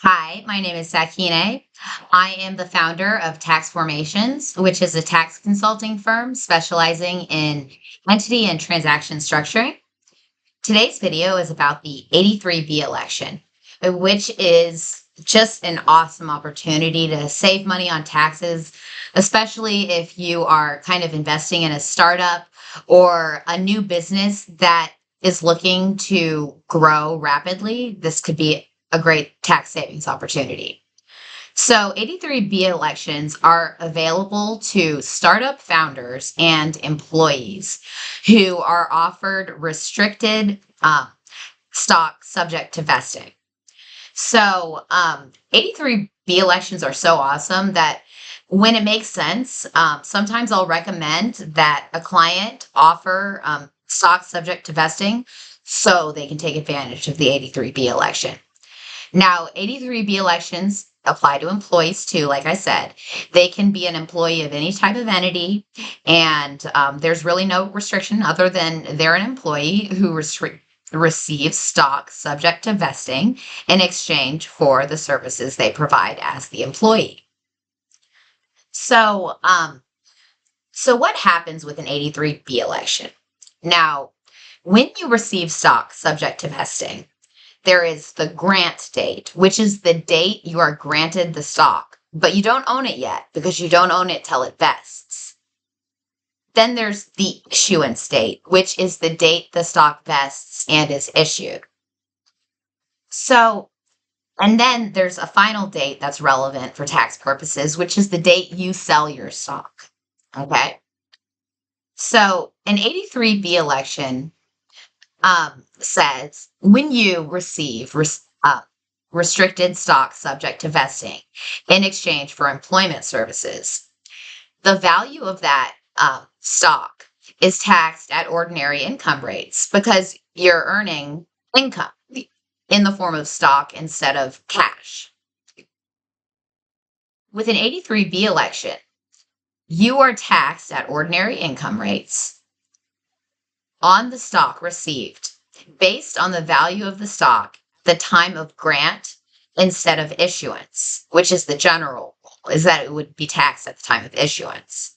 Hi, my name is Sakine. I am the founder of Tax Formations, which is a tax consulting firm specializing in entity and transaction structuring. Today's video is about the 83B election, which is just an awesome opportunity to save money on taxes, especially if you are kind of investing in a startup or a new business that is looking to grow rapidly. This could be a great tax savings opportunity. So, 83B elections are available to startup founders and employees who are offered restricted stock subject to vesting. So, 83B elections are so awesome that when it makes sense, sometimes I'll recommend that a client offer stock subject to vesting so they can take advantage of the 83B election. Now, 83B elections apply to employees too, like I said. They can be an employee of any type of entity, and there's really no restriction other than they're an employee who receives stock subject to vesting in exchange for the services they provide as the employee. So, so what happens with an 83B election? Now, when you receive stock subject to vesting, there is the grant date, which is the date you are granted the stock, but you don't own it yet because you don't own it till it vests. Then there's the issuance date, which is the date the stock vests and is issued. So, and then there's a final date that's relevant for tax purposes, which is the date you sell your stock. Okay. So, an 83B election says when you receive restricted stock subject to vesting in exchange for employment services, the value of that stock is taxed at ordinary income rates because you're earning income in the form of stock instead of cash. With an 83B election, you are taxed at ordinary income rates on the stock received based on the value of the stock at the time of grant instead of issuance, which is the general rule, is that it would be taxed at the time of issuance.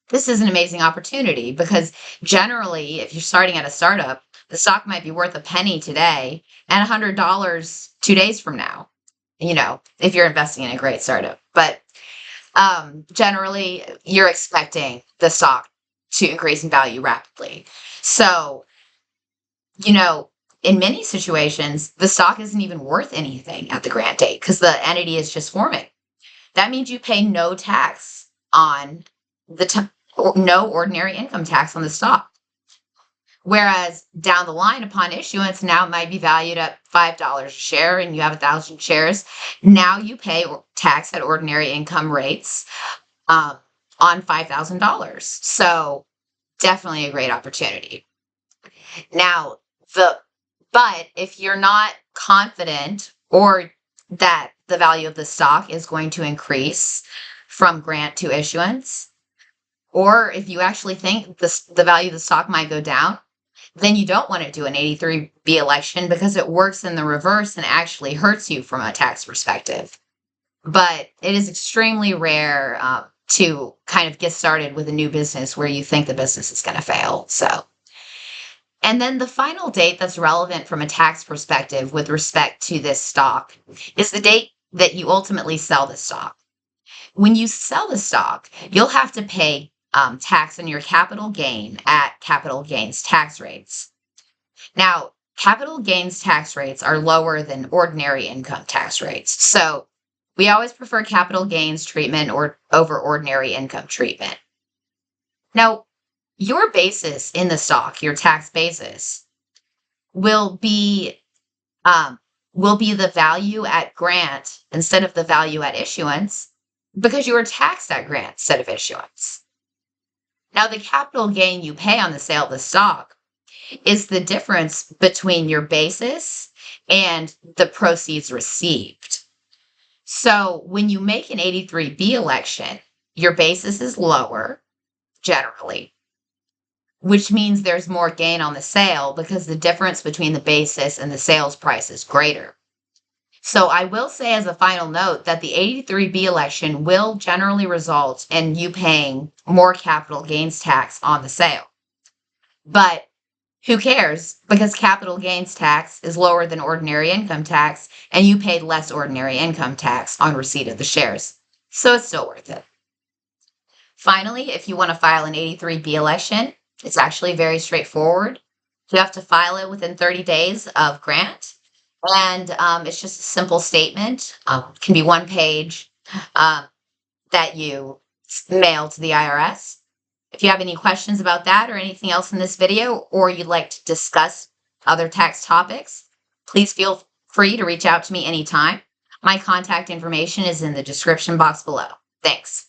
This is an amazing opportunity because generally, if you're starting at a startup, the stock might be worth a penny today and $100 2 days from now, if you're investing in a great startup. But generally, you're expecting the stock to increase in value rapidly. So, in many situations, the stock isn't even worth anything at the grant date because the entity is just forming. That means you pay no tax on no ordinary income tax on the stock. Whereas down the line, upon issuance, now it might be valued at $5 a share and you have 1,000 shares. Now you pay tax at ordinary income rates on $5,000. So definitely a great opportunity. Now, but if you're not confident or that the value of the stock is going to increase from grant to issuance, or if you actually think the value of the stock might go down, then you don't want to do an 83B election because it works in the reverse and actually hurts you from a tax perspective. But it is extremely rare to kind of get started with a new business where you think the business is going to fail. So, and then the final date that's relevant from a tax perspective with respect to this stock is the date that you ultimately sell the stock. When you sell the stock, you'll have to pay tax on your capital gain at capital gains tax rates. Now, capital gains tax rates are lower than ordinary income tax rates. So we always prefer capital gains treatment or over ordinary income treatment. Now, your basis in the stock, your tax basis, will be the value at grant instead of the value at issuance because you are taxed at grant instead of issuance. Now, the capital gain you pay on the sale of the stock is the difference between your basis and the proceeds received. So when you make an 83B election, your basis is lower generally, which means there's more gain on the sale because the difference between the basis and the sales price is greater. So I will say as a final note that the 83B election will generally result in you paying more capital gains tax on the sale. But who cares? Because capital gains tax is lower than ordinary income tax, and you paid less ordinary income tax on receipt of the shares. So it's still worth it. Finally, if you want to file an 83B election, it's actually very straightforward. You have to file it within 30 days of grant, and it's just a simple statement. It can be one page that you mail to the IRS. If you have any questions about that or anything else in this video, or you'd like to discuss other tax topics, please feel free to reach out to me anytime. My contact information is in the description box below. Thanks.